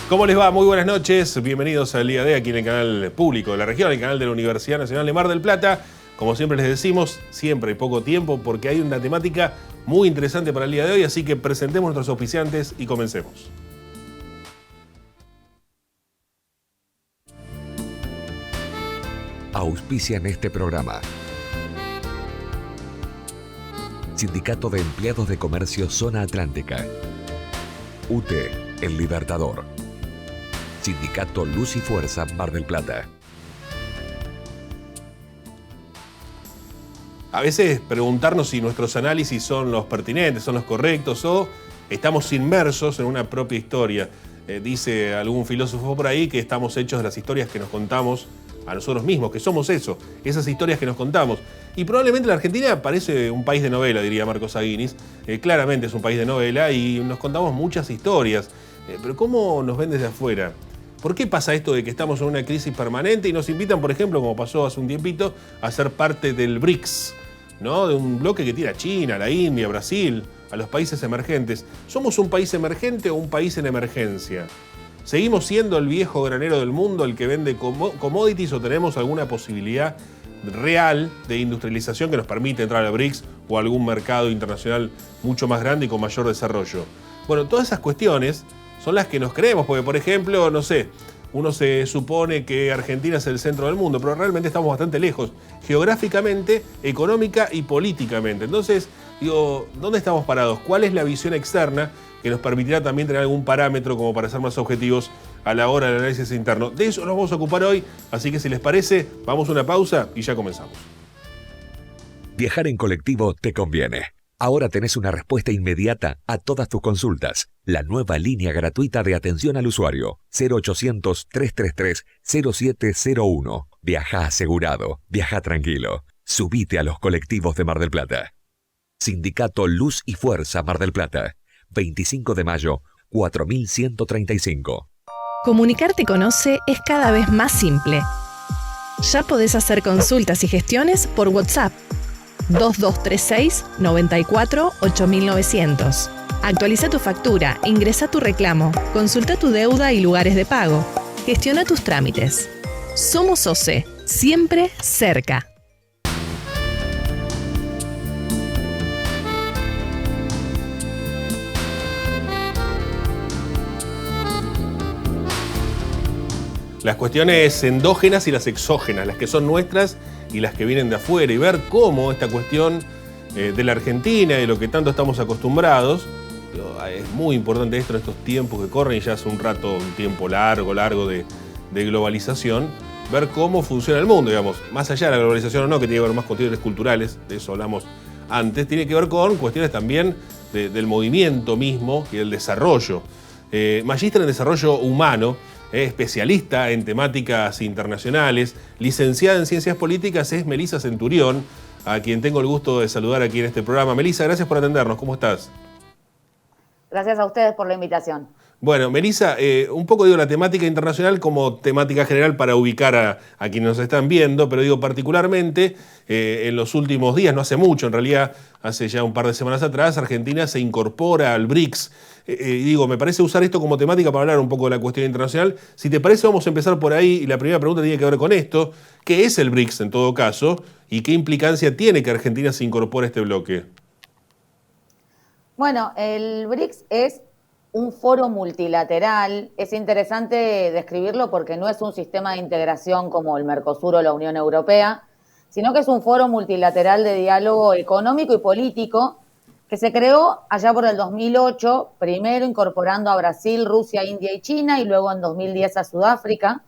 ¿Cómo les va? Muy buenas noches. Bienvenidos al Día D aquí en el canal público de la región, el canal de la Universidad Nacional de Mar del Plata. Como siempre les decimos, siempre hay poco tiempo porque hay una temática muy interesante para el día de hoy, así que presentemos nuestros auspiciantes y comencemos. Auspician este programa. Sindicato de Empleados de Comercio Zona Atlántica. UTE, El Libertador. Sindicato Luz y Fuerza Mar del Plata. A veces preguntarnos si nuestros análisis son los pertinentes, son los correctos o estamos inmersos en una propia historia. Dice algún filósofo por ahí que estamos hechos de las historias que nos contamos a nosotros mismos, que somos eso, esas historias que nos contamos. Y probablemente la Argentina parece un país de novela, diría Marcos Aguinis. Claramente es un país de novela y nos contamos muchas historias. Pero ¿cómo nos ven desde afuera? ¿Por qué pasa esto de que estamos en una crisis permanente y nos invitan, por ejemplo, como pasó hace un tiempito, a ser parte del BRICS, ¿no? De un bloque que tiene a China, a la India, a Brasil, a los países emergentes? ¿Somos un país emergente o un país en emergencia? ¿Seguimos siendo el viejo granero del mundo, el que vende commodities, o tenemos alguna posibilidad real de industrialización que nos permite entrar al BRICS o a algún mercado internacional mucho más grande y con mayor desarrollo? Bueno, todas esas cuestiones son las que nos creemos, porque, por ejemplo, no sé, uno se supone que Argentina es el centro del mundo, pero realmente estamos bastante lejos, geográficamente, económica y políticamente. Entonces, digo, ¿dónde estamos parados? ¿Cuál es la visión externa que nos permitirá también tener algún parámetro como para ser más objetivos a la hora del análisis interno? De eso nos vamos a ocupar hoy, así que si les parece, vamos a una pausa y ya comenzamos. Viajar en colectivo te conviene. Ahora tenés una respuesta inmediata a todas tus consultas. La nueva línea gratuita de atención al usuario. 0800-333-0701. Viaja asegurado. Viaja tranquilo. Subite a los colectivos de Mar del Plata. Sindicato Luz y Fuerza Mar del Plata. 25 de mayo, 4135. Comunicarte con OCE es cada vez más simple. Ya podés hacer consultas y gestiones por WhatsApp. 2236 94 8900. Actualiza tu factura, ingresa tu reclamo, consulta tu deuda y lugares de pago. Gestiona tus trámites. Somos OCE, siempre cerca. Las cuestiones endógenas y las exógenas, las que son nuestras y las que vienen de afuera, y ver cómo esta cuestión de la Argentina y de lo que tanto estamos acostumbrados, es muy importante esto en estos tiempos que corren, y ya hace un rato, un tiempo largo de globalización, ver cómo funciona el mundo, digamos, más allá de la globalización o no, que tiene que ver más con cuestiones culturales, de eso hablamos antes, tiene que ver con cuestiones también del movimiento mismo y del desarrollo. Magíster en desarrollo humano, especialista en temáticas internacionales, licenciada en Ciencias Políticas, es Melissa Centurión, a quien tengo el gusto de saludar aquí en este programa. Melissa, gracias por atendernos. ¿Cómo estás? Gracias a ustedes por la invitación. Bueno, Melissa, un poco digo la temática internacional como temática general para ubicar a quienes nos están viendo, pero digo particularmente en los últimos días, no hace mucho, en realidad hace ya un par de semanas atrás, Argentina se incorpora al BRICS. Digo, me parece usar esto como temática para hablar un poco de la cuestión internacional. Si te parece, vamos a empezar por ahí, y la primera pregunta tiene que ver con esto. ¿Qué es el BRICS en todo caso? ¿Y qué implicancia tiene que Argentina se incorpore a este bloque? Bueno, el BRICS es un foro multilateral. Es interesante describirlo porque no es un sistema de integración como el Mercosur o la Unión Europea, sino que es un foro multilateral de diálogo económico y político que se creó allá por el 2008, primero incorporando a Brasil, Rusia, India y China, y luego en 2010 a Sudáfrica,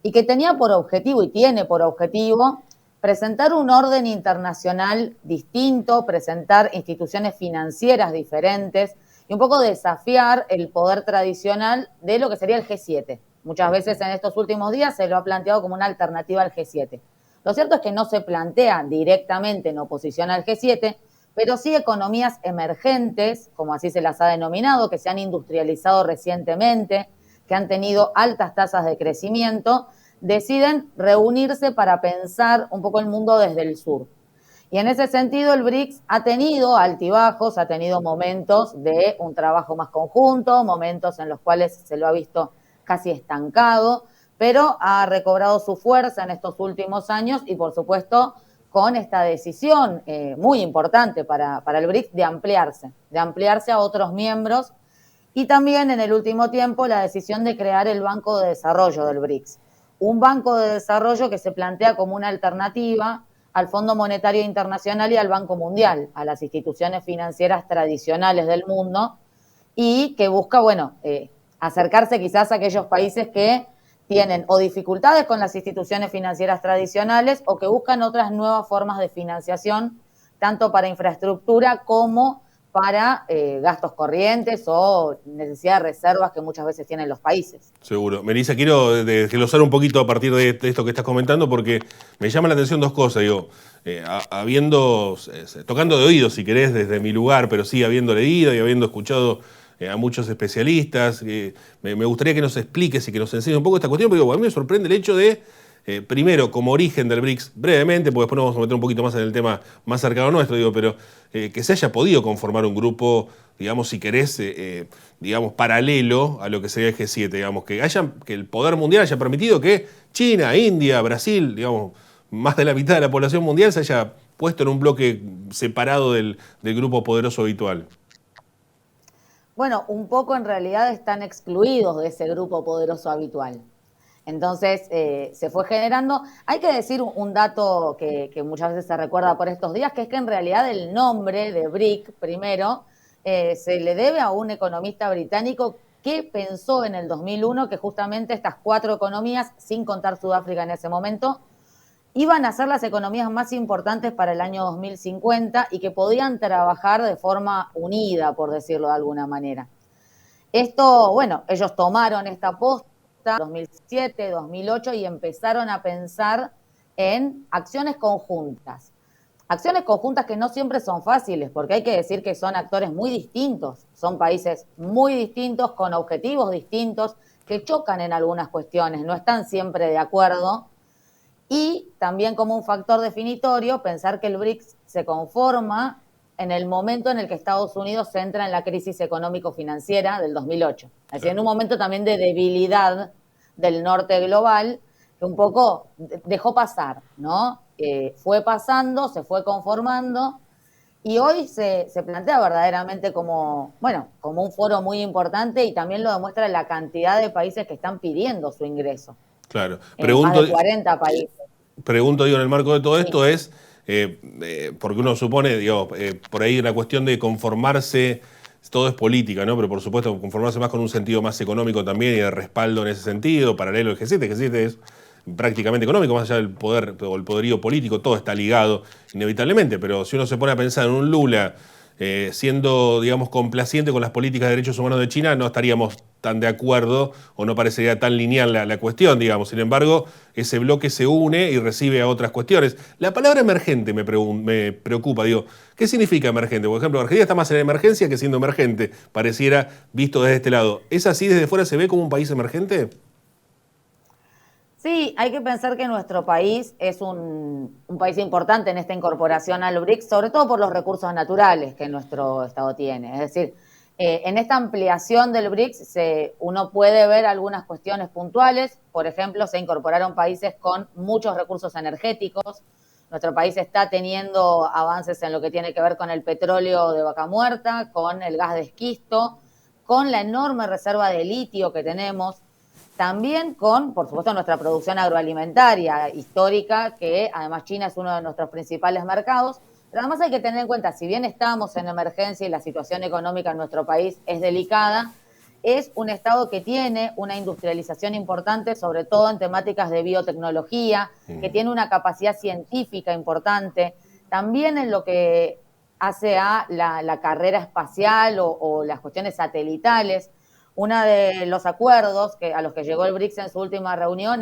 y que tenía por objetivo, y tiene por objetivo, presentar un orden internacional distinto, presentar instituciones financieras diferentes y un poco desafiar el poder tradicional de lo que sería el G7. Muchas veces en estos últimos días se lo ha planteado como una alternativa al G7. Lo cierto es que no se plantea directamente en oposición al G7, pero sí economías emergentes, como así se las ha denominado, que se han industrializado recientemente, que han tenido altas tasas de crecimiento, deciden reunirse para pensar un poco el mundo desde el sur. Y en ese sentido el BRICS ha tenido altibajos, ha tenido momentos de un trabajo más conjunto, momentos en los cuales se lo ha visto casi estancado, pero ha recobrado su fuerza en estos últimos años y, por supuesto, con esta decisión muy importante para el BRICS de ampliarse a otros miembros, y también en el último tiempo la decisión de crear el Banco de Desarrollo del BRICS. Un banco de desarrollo que se plantea como una alternativa al Fondo Monetario Internacional y al Banco Mundial, a las instituciones financieras tradicionales del mundo, y que busca, acercarse quizás a aquellos países que tienen o dificultades con las instituciones financieras tradicionales o que buscan otras nuevas formas de financiación, tanto para infraestructura como para gastos corrientes o necesidad de reservas que muchas veces tienen los países. Seguro. Melissa, quiero desglosar un poquito a partir de esto que estás comentando, porque me llama la atención dos cosas. Digo, tocando de oído, si querés, desde mi lugar, pero sí habiendo leído y habiendo escuchado a muchos especialistas, me gustaría que nos expliques y que nos enseñes un poco esta cuestión, porque a mí me sorprende el hecho de, primero, como origen del BRICS, brevemente, porque después nos vamos a meter un poquito más en el tema más cercano nuestro, pero que se haya podido conformar un grupo, digamos, si querés, paralelo a lo que sería el G7, digamos, que el poder mundial haya permitido que China, India, Brasil, digamos, más de la mitad de la población mundial se haya puesto en un bloque separado del grupo poderoso habitual. Bueno, un poco en realidad están excluidos de ese grupo poderoso habitual. Entonces se fue generando. Hay que decir un dato que muchas veces se recuerda por estos días, que es que en realidad el nombre de BRIC, primero, se le debe a un economista británico que pensó en el 2001 que justamente estas 4 economías, sin contar Sudáfrica en ese momento, iban a ser las economías más importantes para el año 2050 y que podían trabajar de forma unida, por decirlo de alguna manera. Esto, ellos tomaron esta posta en 2007, 2008 y empezaron a pensar en acciones conjuntas. Acciones conjuntas que no siempre son fáciles, porque hay que decir que son actores muy distintos, son países muy distintos, con objetivos distintos, que chocan en algunas cuestiones, no están siempre de acuerdo. Y también como un factor definitorio, pensar que el BRICS se conforma en el momento en el que Estados Unidos entra en la crisis económico-financiera del 2008. Es decir, en un momento también de debilidad del norte global, que un poco dejó pasar, ¿no? Fue pasando, se fue conformando, y hoy se plantea verdaderamente como un foro muy importante, y también lo demuestra la cantidad de países que están pidiendo su ingreso. Claro. Más de 40 países. Pregunto, en el marco de todo esto es, porque uno supone, por ahí una cuestión de conformarse, todo es política, ¿no? Pero por supuesto conformarse más con un sentido más económico también y de respaldo en ese sentido, paralelo al G7. El G7 es prácticamente económico, más allá del poder o el poderío político, todo está ligado inevitablemente, pero si uno se pone a pensar en un Lula siendo, digamos, complaciente con las políticas de derechos humanos de China, no estaríamos tan de acuerdo o no parecería tan lineal la cuestión, digamos. Sin embargo, ese bloque se une y recibe a otras cuestiones. La palabra emergente me preocupa, ¿qué significa emergente? Por ejemplo, Argentina está más en emergencia que siendo emergente, pareciera visto desde este lado. ¿Es así desde fuera se ve como un país emergente? Sí, hay que pensar que nuestro país es un país importante en esta incorporación al BRICS, sobre todo por los recursos naturales que nuestro Estado tiene. Es decir, en esta ampliación del BRICS uno puede ver algunas cuestiones puntuales. Por ejemplo, se incorporaron países con muchos recursos energéticos. Nuestro país está teniendo avances en lo que tiene que ver con el petróleo de vaca muerta, con el gas de esquisto, con la enorme reserva de litio que tenemos. También con, por supuesto, nuestra producción agroalimentaria histórica, que además China es uno de nuestros principales mercados. Pero además hay que tener en cuenta, si bien estamos en emergencia y la situación económica en nuestro país es delicada, es un Estado que tiene una industrialización importante, sobre todo en temáticas de biotecnología, que tiene una capacidad científica importante, también en lo que hace a la carrera espacial o las cuestiones satelitales. Uno de los acuerdos a los que llegó el BRICS en su última reunión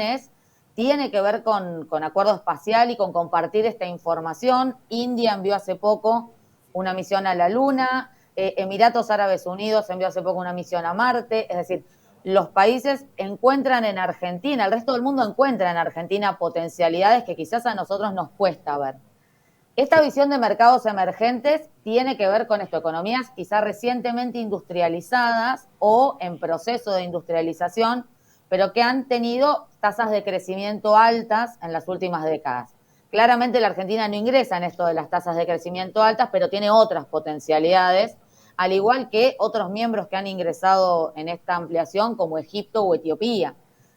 tiene que ver con acuerdo espacial y con compartir esta información. India envió hace poco una misión a la Luna, Emiratos Árabes Unidos envió hace poco una misión a Marte. Es decir, los países encuentran en Argentina, el resto del mundo encuentra en Argentina potencialidades que quizás a nosotros nos cuesta ver. Esta visión de mercados emergentes tiene que ver con esto, economías quizás recientemente industrializadas o en proceso de industrialización, pero que han tenido tasas de crecimiento altas en las últimas décadas. Claramente la Argentina no ingresa en esto de las tasas de crecimiento altas, pero tiene otras potencialidades, al igual que otros miembros que han ingresado en esta ampliación, como Egipto o Etiopía,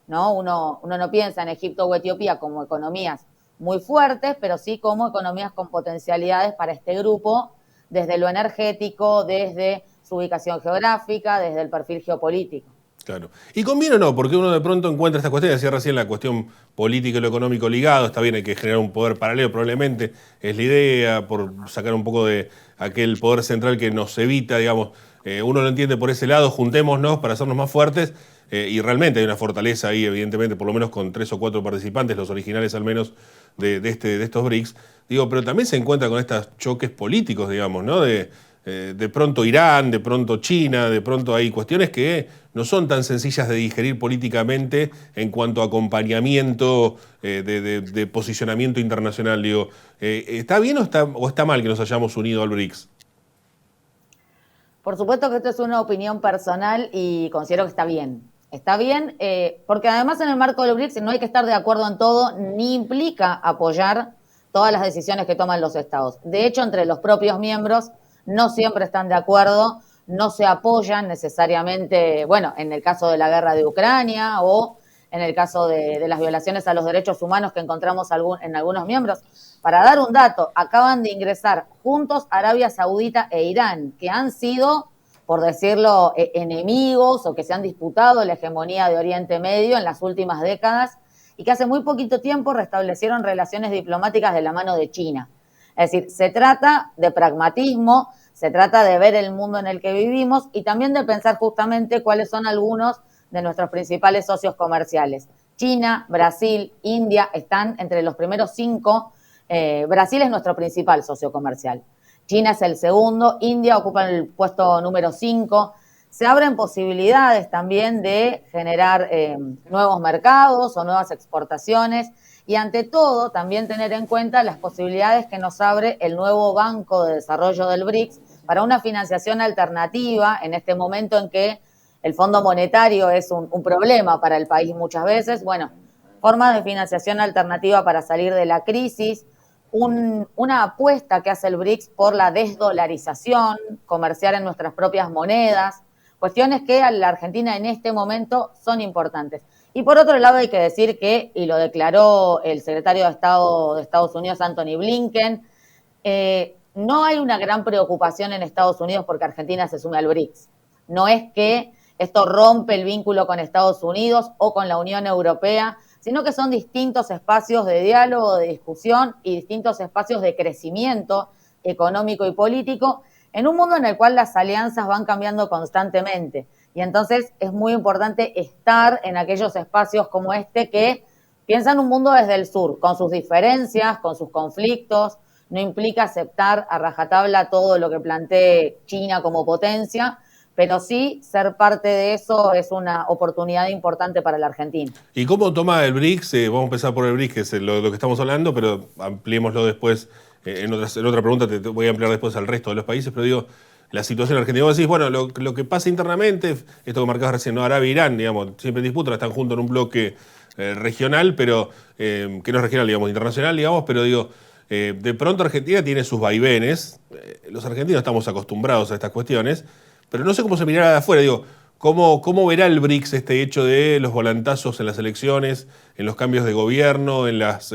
¿no? Uno no piensa en Egipto o Etiopía como economías muy fuertes, pero sí como economías con potencialidades para este grupo, desde lo energético, desde su ubicación geográfica, desde el perfil geopolítico. Claro. ¿Y conviene o no? Porque uno de pronto encuentra esta cuestión, decía recién la cuestión política y lo económico ligado, está bien, hay que generar un poder paralelo, probablemente es la idea, por sacar un poco de aquel poder central que nos evita, digamos, uno lo entiende por ese lado, juntémonos para hacernos más fuertes, y realmente hay una fortaleza ahí, evidentemente, por lo menos con 3 o 4 participantes, los originales al menos de estos BRICS, digo, pero también se encuentra con estos choques políticos, digamos, ¿no? De pronto Irán, de pronto China, de pronto hay cuestiones que no son tan sencillas de digerir políticamente en cuanto a acompañamiento de posicionamiento internacional. Digo, ¿está bien o está mal que nos hayamos unido al BRICS? Por supuesto que esto es una opinión personal y considero que está bien. Está bien, porque además en el marco del BRICS no hay que estar de acuerdo en todo, ni implica apoyar todas las decisiones que toman los estados. De hecho, entre los propios miembros no siempre están de acuerdo, no se apoyan necesariamente, bueno, en el caso de la guerra de Ucrania o en el caso de las violaciones a los derechos humanos que encontramos en algunos miembros. Para dar un dato, acaban de ingresar juntos Arabia Saudita e Irán, que han sido, por decirlo, enemigos o que se han disputado la hegemonía de Oriente Medio en las últimas décadas y que hace muy poquito tiempo restablecieron relaciones diplomáticas de la mano de China. Es decir, se trata de pragmatismo, se trata de ver el mundo en el que vivimos y también de pensar justamente cuáles son algunos de nuestros principales socios comerciales. China, Brasil, India están entre los primeros 5. Brasil es nuestro principal socio comercial. China es el segundo, India ocupa el puesto número 5. Se abren posibilidades también de generar nuevos mercados o nuevas exportaciones y ante todo también tener en cuenta las posibilidades que nos abre el nuevo Banco de Desarrollo del BRICS para una financiación alternativa en este momento en que el Fondo Monetario es un problema para el país muchas veces. Bueno, formas de financiación alternativa para salir de la crisis, una apuesta que hace el BRICS por la desdolarización, comerciar en nuestras propias monedas, cuestiones que a la Argentina en este momento son importantes. Y por otro lado hay que decir que, y lo declaró el secretario de Estado de Estados Unidos, Anthony Blinken, no hay una gran preocupación en Estados Unidos porque Argentina se sume al BRICS. No es que esto rompe el vínculo con Estados Unidos o con la Unión Europea, sino que son distintos espacios de diálogo, de discusión y distintos espacios de crecimiento económico y político en un mundo en el cual las alianzas van cambiando constantemente. Y entonces es muy importante estar en aquellos espacios como este que piensan un mundo desde el sur, con sus diferencias, con sus conflictos. No implica aceptar a rajatabla todo lo que plantee China como potencia, pero sí ser parte de eso es una oportunidad importante para la Argentina. ¿Y cómo toma el BRICS? Vamos a empezar por el BRICS, que es lo que estamos hablando, pero ampliémoslo después. En otra pregunta te voy a ampliar después al resto de los países, pero digo, la situación argentina. Vos decís, bueno, lo que pasa internamente, esto que marcabas recién, ¿no? Arabia e Irán, digamos, siempre en disputa, están juntos en un bloque regional, pero que no es regional, digamos, internacional, digamos, pero digo, de pronto Argentina tiene sus vaivenes, los argentinos estamos acostumbrados a estas cuestiones, pero no sé cómo se mirará de afuera, digo, ¿cómo verá el BRICS este hecho de los volantazos en las elecciones, en los cambios de gobierno, en las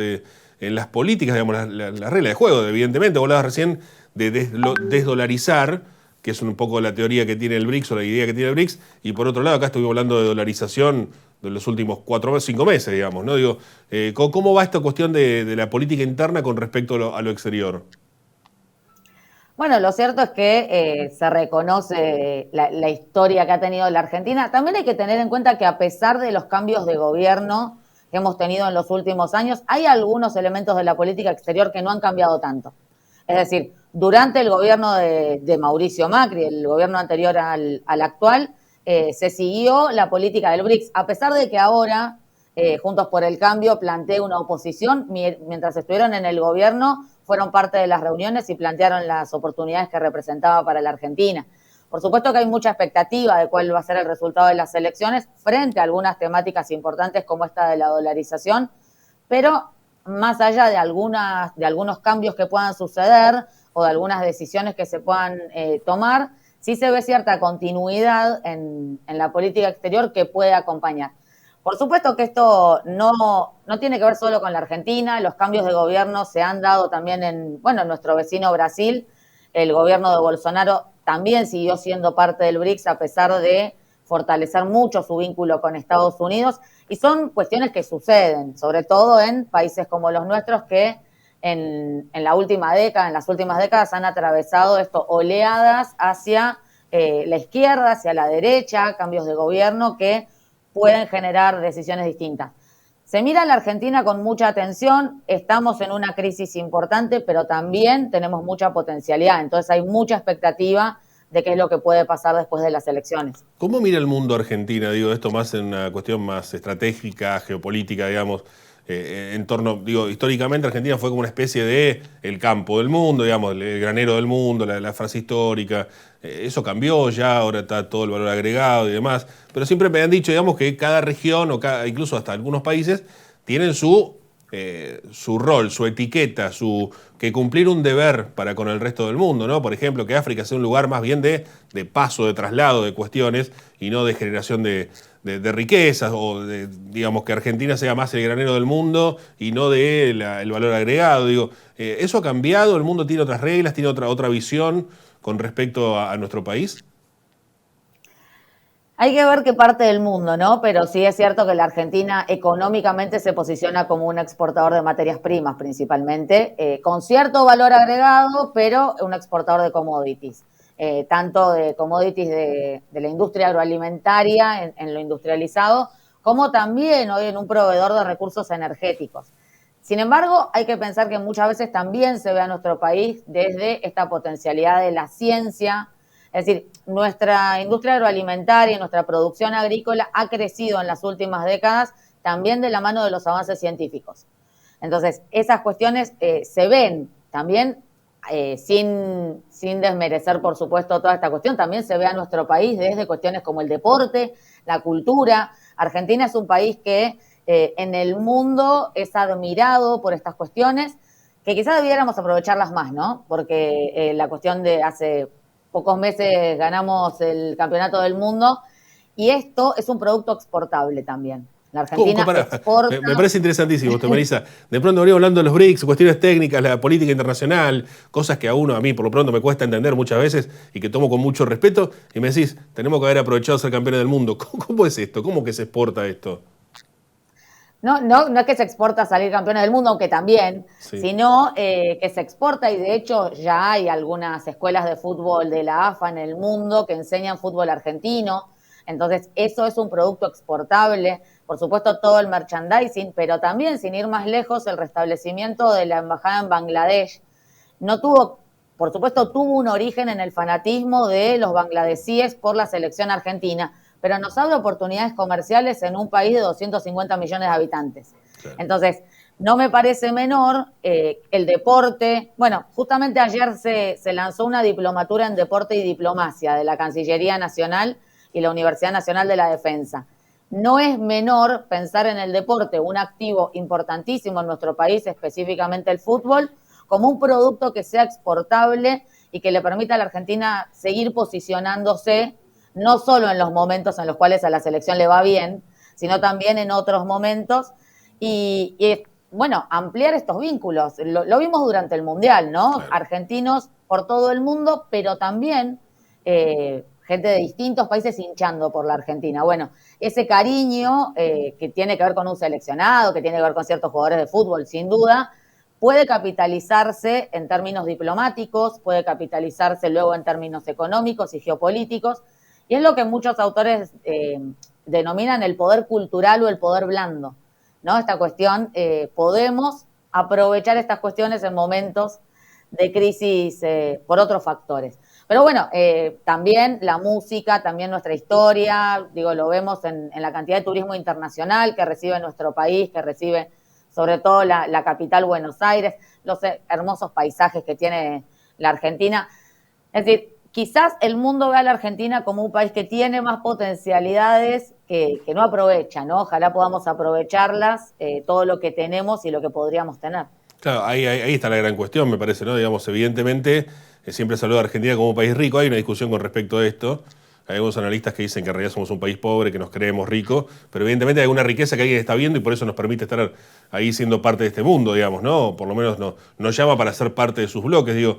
políticas, digamos, la regla de juego, evidentemente? Vos hablabas recién de desdolarizar, que es un poco la teoría que tiene el BRICS o la idea que tiene el BRICS, y por otro lado, acá estuvimos hablando de dolarización de los últimos 4 o 5 meses, digamos, ¿no? Digo, ¿cómo va esta cuestión de la política interna con respecto a lo exterior? Bueno, lo cierto es que se reconoce la historia que ha tenido la Argentina. También hay que tener en cuenta que a pesar de los cambios de gobierno que hemos tenido en los últimos años, hay algunos elementos de la política exterior que no han cambiado tanto. Es decir, durante el gobierno de Mauricio Macri, el gobierno anterior al actual, se siguió la política del BRICS, a pesar de que ahora Juntos por el Cambio plantea una oposición, mientras estuvieron en el gobierno fueron parte de las reuniones y plantearon las oportunidades que representaba para la Argentina. Por supuesto que hay mucha expectativa de cuál va a ser el resultado de las elecciones frente a algunas temáticas importantes como esta de la dolarización, pero más allá de algunos cambios que puedan suceder o de algunas decisiones que se puedan tomar, sí se ve cierta continuidad en la política exterior que puede acompañar. Por supuesto que esto no tiene que ver solo con la Argentina, los cambios de gobierno se han dado también en nuestro vecino Brasil. El gobierno de Bolsonaro también siguió siendo parte del BRICS a pesar de fortalecer mucho su vínculo con Estados Unidos, y son cuestiones que suceden, sobre todo en países como los nuestros que en las últimas décadas han atravesado oleadas hacia la izquierda, hacia la derecha, cambios de gobierno que pueden generar decisiones distintas. Se mira a la Argentina con mucha atención, estamos en una crisis importante, pero también tenemos mucha potencialidad, entonces hay mucha expectativa de qué es lo que puede pasar después de las elecciones. ¿Cómo mira el mundo Argentina? Digo, esto más en una cuestión más estratégica, geopolítica, digamos, en torno, digo, históricamente Argentina fue como una especie de el campo del mundo, digamos, el granero del mundo, la frase histórica. Eso cambió ya, ahora está todo el valor agregado y demás. Pero siempre me han dicho, digamos, que cada región o incluso hasta algunos países tienen su rol, su etiqueta, que cumplir un deber para con el resto del mundo, ¿no? Por ejemplo, que África sea un lugar más bien de paso, de traslado de cuestiones y no de generación de riquezas, o digamos que Argentina sea más el granero del mundo y no el valor agregado. Digo, ¿eso ha cambiado? ¿El mundo tiene otras reglas, tiene otra visión con respecto a nuestro país? Hay que ver qué parte del mundo, ¿no? Pero sí es cierto que la Argentina económicamente se posiciona como un exportador de materias primas principalmente, con cierto valor agregado, pero un exportador de commodities. Tanto de commodities de la industria agroalimentaria en lo industrializado, como también hoy en un proveedor de recursos energéticos. Sin embargo, hay que pensar que muchas veces también se ve a nuestro país desde esta potencialidad de la ciencia. Es decir, nuestra industria agroalimentaria y nuestra producción agrícola ha crecido en las últimas décadas también de la mano de los avances científicos. Entonces, esas cuestiones se ven también, sin desmerecer, por supuesto, toda esta cuestión, también se ve a nuestro país desde cuestiones como el deporte, la cultura. Argentina es un país que en el mundo es admirado por estas cuestiones, que quizás debiéramos aprovecharlas más, ¿no? Porque la cuestión de hace pocos meses ganamos el campeonato del mundo y esto es un producto exportable también. La Argentina exporta... Me parece interesantísimo esto, Marisa. De pronto venimos hablando de los BRICS, cuestiones técnicas, la política internacional, cosas que a mí por lo pronto me cuesta entender muchas veces y que tomo con mucho respeto, y me decís, tenemos que haber aprovechado ser campeones del mundo. ¿Cómo es esto? ¿Cómo que se exporta esto? No es que se exporta a salir campeones del mundo, aunque también, sí, sino que se exporta, y de hecho ya hay algunas escuelas de fútbol de la AFA en el mundo que enseñan fútbol argentino. Entonces eso es un producto exportable. Por supuesto todo el merchandising, pero también, sin ir más lejos, el restablecimiento de la embajada en Bangladesh por supuesto tuvo un origen en el fanatismo de los bangladesíes por la selección argentina, pero nos abre oportunidades comerciales en un país de 250 millones de habitantes. Claro. Entonces, no me parece menor el deporte. Bueno, justamente ayer se lanzó una diplomatura en deporte y diplomacia de la Cancillería Nacional y la Universidad Nacional de la Defensa. No es menor pensar en el deporte, un activo importantísimo en nuestro país, específicamente el fútbol, como un producto que sea exportable y que le permita a la Argentina seguir posicionándose no solo en los momentos en los cuales a la selección le va bien, sino también en otros momentos, y ampliar estos vínculos. Lo vimos durante el Mundial, ¿no? Claro. Argentinos por todo el mundo, pero también gente de distintos países hinchando por la Argentina. Bueno, ese cariño que tiene que ver con un seleccionado, que tiene que ver con ciertos jugadores de fútbol, sin duda, puede capitalizarse en términos diplomáticos, puede capitalizarse luego en términos económicos y geopolíticos, y es lo que muchos autores denominan el poder cultural o el poder blando, ¿no? Esta cuestión, podemos aprovechar estas cuestiones en momentos de crisis por otros factores. Pero bueno, también la música, también nuestra historia, lo vemos en la cantidad de turismo internacional que recibe nuestro país, que recibe sobre todo la capital Buenos Aires, los hermosos paisajes que tiene la Argentina. Es decir, quizás el mundo ve a la Argentina como un país que tiene más potencialidades que no aprovecha, ¿no? Ojalá podamos aprovecharlas, todo lo que tenemos y lo que podríamos tener. Claro, ahí está la gran cuestión, me parece, ¿no? Digamos, evidentemente, siempre saluda a Argentina como un país rico. Hay una discusión con respecto a esto. Hay algunos analistas que dicen que en realidad somos un país pobre, que nos creemos ricos, pero evidentemente hay alguna riqueza que alguien está viendo y por eso nos permite estar ahí siendo parte de este mundo, digamos, ¿no? Por lo menos nos llama para ser parte de sus bloques. Digo,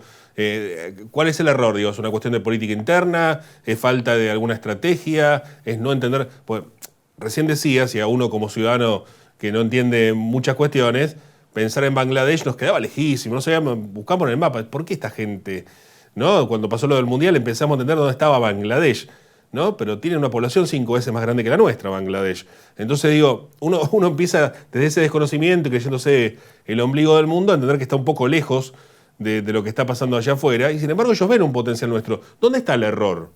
¿cuál es el error? Digo, ¿es una cuestión de política interna? ¿Es falta de alguna estrategia? ¿Es no entender? Pues recién decías, y a uno como ciudadano que no entiende muchas cuestiones, pensar en Bangladesh nos quedaba lejísimo, no sabíamos, buscamos en el mapa, ¿por qué esta gente? ¿No? Cuando pasó lo del Mundial empezamos a entender dónde estaba Bangladesh, ¿no? Pero tiene una población 5 veces más grande que la nuestra, Bangladesh. Entonces digo, uno empieza desde ese desconocimiento y creyéndose el ombligo del mundo a entender que está un poco lejos de lo que está pasando allá afuera, y sin embargo ellos ven un potencial nuestro. ¿Dónde está el error?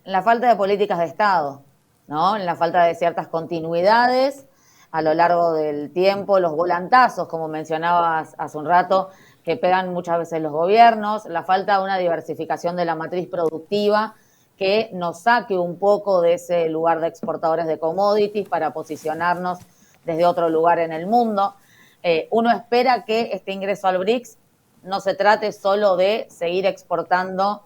En la falta de políticas de Estado, ¿no? En la falta de ciertas continuidades a lo largo del tiempo, los volantazos, como mencionabas hace un rato, que pegan muchas veces los gobiernos, la falta de una diversificación de la matriz productiva que nos saque un poco de ese lugar de exportadores de commodities para posicionarnos desde otro lugar en el mundo. Uno espera que este ingreso al BRICS no se trate solo de seguir exportando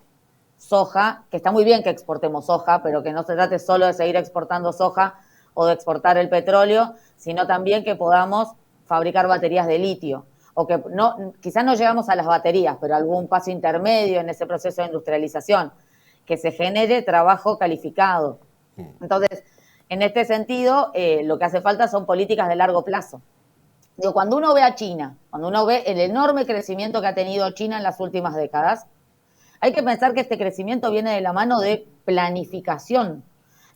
soja, que está muy bien que exportemos soja, pero que no se trate solo de seguir exportando soja o de exportar el petróleo, sino también que podamos fabricar baterías de litio, o que quizás no llegamos a las baterías, pero algún paso intermedio en ese proceso de industrialización, que se genere trabajo calificado. Entonces, en este sentido, lo que hace falta son políticas de largo plazo. Digo, cuando uno ve a China, cuando uno ve el enorme crecimiento que ha tenido China en las últimas décadas, hay que pensar que este crecimiento viene de la mano de planificación.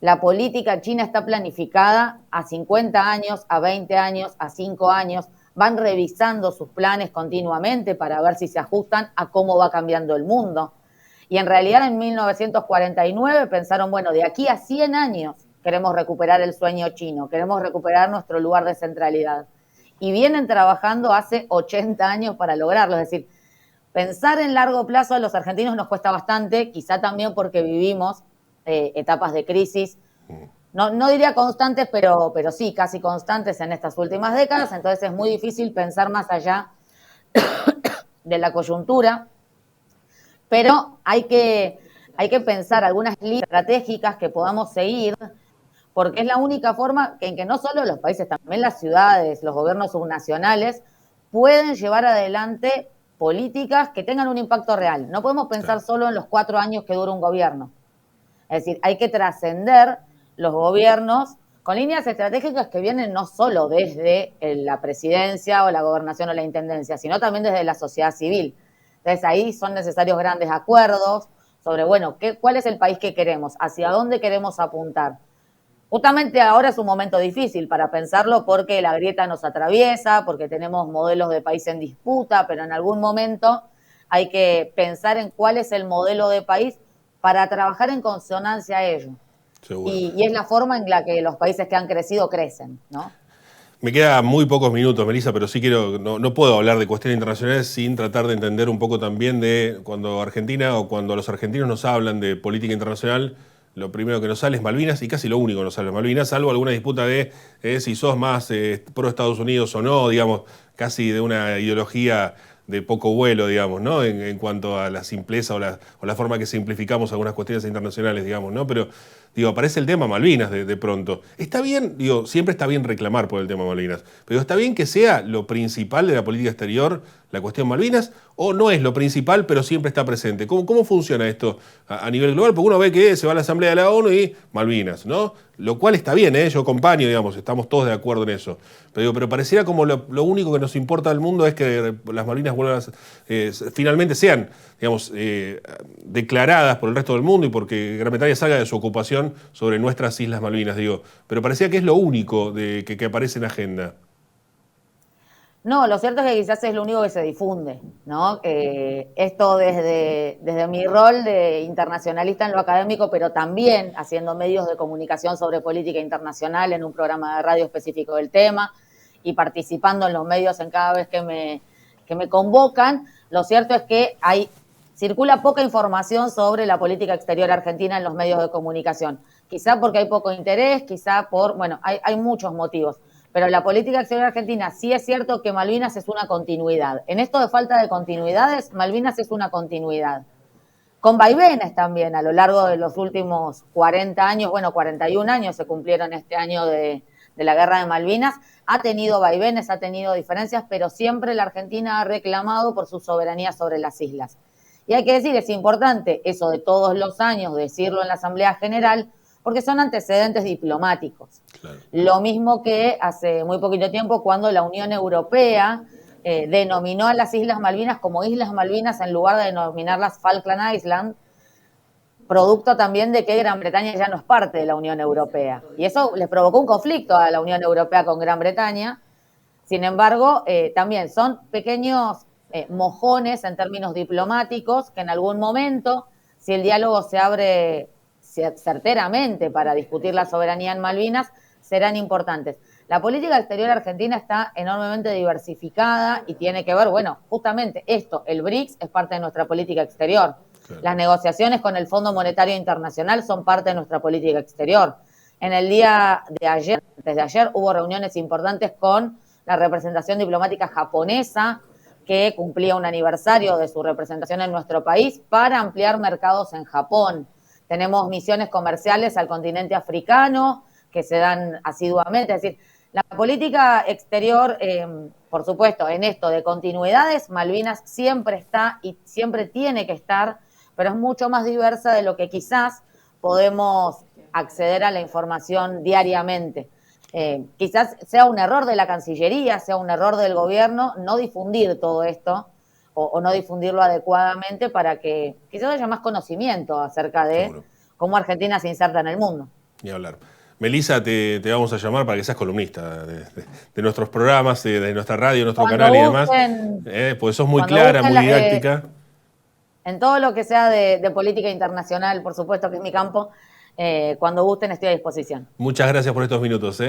La política china está planificada a 50 años, a 20 años, a 5 años. Van revisando sus planes continuamente para ver si se ajustan a cómo va cambiando el mundo. Y en realidad en 1949 pensaron, bueno, de aquí a 100 años queremos recuperar el sueño chino, queremos recuperar nuestro lugar de centralidad. Y vienen trabajando hace 80 años para lograrlo. Es decir, pensar en largo plazo a los argentinos nos cuesta bastante, quizá también porque vivimos etapas de crisis, no diría constantes, pero sí, casi constantes en estas últimas décadas, entonces es muy difícil pensar más allá de la coyuntura, pero hay que pensar algunas líneas estratégicas que podamos seguir, porque es la única forma en que no solo los países, también las ciudades, los gobiernos subnacionales, pueden llevar adelante políticas que tengan un impacto real. No podemos pensar solo en los 4 años que dura un gobierno. Es decir, hay que trascender los gobiernos con líneas estratégicas que vienen no solo desde la presidencia o la gobernación o la intendencia, sino también desde la sociedad civil. Entonces ahí son necesarios grandes acuerdos sobre, bueno, cuál es el país que queremos, hacia dónde queremos apuntar. Justamente ahora es un momento difícil para pensarlo porque la grieta nos atraviesa, porque tenemos modelos de país en disputa, pero en algún momento hay que pensar en cuál es el modelo de país para trabajar en consonancia a ello. Y es la forma en la que los países que han crecido crecen, ¿no? Me quedan muy pocos minutos, Melissa, pero sí quiero, no puedo hablar de cuestiones internacionales sin tratar de entender un poco también de cuando Argentina o cuando los argentinos nos hablan de política internacional, lo primero que nos sale es Malvinas y casi lo único que nos sale es Malvinas, salvo alguna disputa de si sos más pro Estados Unidos o no, digamos, casi de una ideología de poco vuelo, digamos, ¿no? En cuanto a la simpleza o la forma que simplificamos algunas cuestiones internacionales, digamos, ¿no? Pero, digo, aparece el tema Malvinas de pronto. Está bien, digo, siempre está bien reclamar por el tema Malvinas, pero ¿está bien que sea lo principal de la política exterior la cuestión Malvinas? ¿O no es lo principal, pero siempre está presente? ¿Cómo funciona esto a nivel global? Porque uno ve que se va a la Asamblea de la ONU y Malvinas, ¿no? Lo cual está bien, yo acompaño, digamos, estamos todos de acuerdo en eso. Pero pareciera como lo único que nos importa del mundo es que las Malvinas vuelvan finalmente sean, digamos, declaradas por el resto del mundo y porque Gran Bretaña salga de su ocupación sobre nuestras Islas Malvinas, digo. Pero parecía que es lo único que aparece en agenda. No, lo cierto es que quizás es lo único que se difunde, ¿no? Esto desde mi rol de internacionalista en lo académico, pero también haciendo medios de comunicación sobre política internacional en un programa de radio específico del tema y participando en los medios en cada vez que me convocan, lo cierto es que hay circula poca información sobre la política exterior argentina en los medios de comunicación. Quizá porque hay poco interés, quizá hay muchos motivos. Pero la política exterior argentina sí es cierto que Malvinas es una continuidad. En esto de falta de continuidades, Malvinas es una continuidad. Con vaivenes también a lo largo de los últimos 40 años, 41 años se cumplieron este año de la Guerra de Malvinas, ha tenido vaivenes, ha tenido diferencias, pero siempre la Argentina ha reclamado por su soberanía sobre las islas. Y hay que decir, es importante eso de todos los años, decirlo en la Asamblea General, porque son antecedentes diplomáticos. Claro. Lo mismo que hace muy poquito tiempo cuando la Unión Europea denominó a las Islas Malvinas como Islas Malvinas en lugar de denominarlas Falkland Island, producto también de que Gran Bretaña ya no es parte de la Unión Europea. Y eso les provocó un conflicto a la Unión Europea con Gran Bretaña. Sin embargo, también son pequeños mojones en términos diplomáticos que en algún momento, si el diálogo se abre certeramente para discutir la soberanía en Malvinas, serán importantes. La política exterior argentina está enormemente diversificada y tiene que ver, justamente esto, el BRICS es parte de nuestra política exterior. Claro. Las negociaciones con el Fondo Monetario Internacional son parte de nuestra política exterior. En el día de ayer, desde ayer, hubo reuniones importantes con la representación diplomática japonesa, que cumplía un aniversario de su representación en nuestro país, para ampliar mercados en Japón. Tenemos misiones comerciales al continente africano que se dan asiduamente. Es decir, la política exterior, por supuesto, en esto de continuidades, Malvinas siempre está y siempre tiene que estar, pero es mucho más diversa de lo que quizás podemos acceder a la información diariamente. Quizás sea un error de la Cancillería, sea un error del gobierno no difundir todo esto o no difundirlo adecuadamente para que quizás haya más conocimiento acerca de cómo Argentina se inserta en el mundo. Ni hablar. Melissa, te vamos a llamar para que seas columnista de nuestros programas, de nuestra radio, de nuestro canal y demás. Pues sos muy clara, muy didáctica. En todo lo que sea de política internacional, por supuesto que es mi campo, cuando gusten estoy a disposición. Muchas gracias por estos minutos.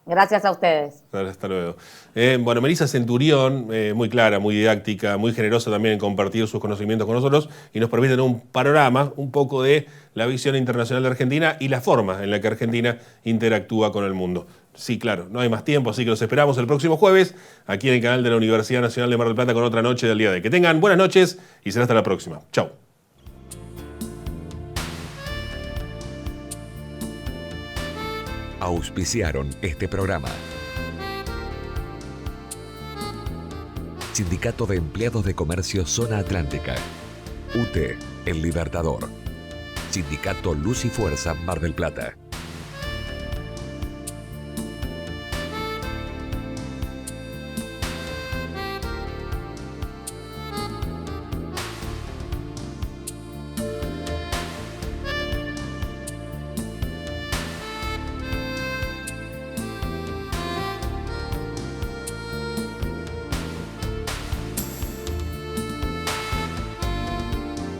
Gracias a ustedes. Hasta luego. Melissa Centurión, muy clara, muy didáctica, muy generosa también en compartir sus conocimientos con nosotros y nos permite tener un panorama un poco de la visión internacional de Argentina y la forma en la que Argentina interactúa con el mundo. Sí, claro, no hay más tiempo, así que los esperamos el próximo jueves aquí en el canal de la Universidad Nacional de Mar del Plata con otra noche del día de hoy. Que tengan buenas noches y será hasta la próxima. Chau. Auspiciaron este programa. Sindicato de Empleados de Comercio Zona Atlántica. UTE, El Libertador. Sindicato Luz y Fuerza Mar del Plata.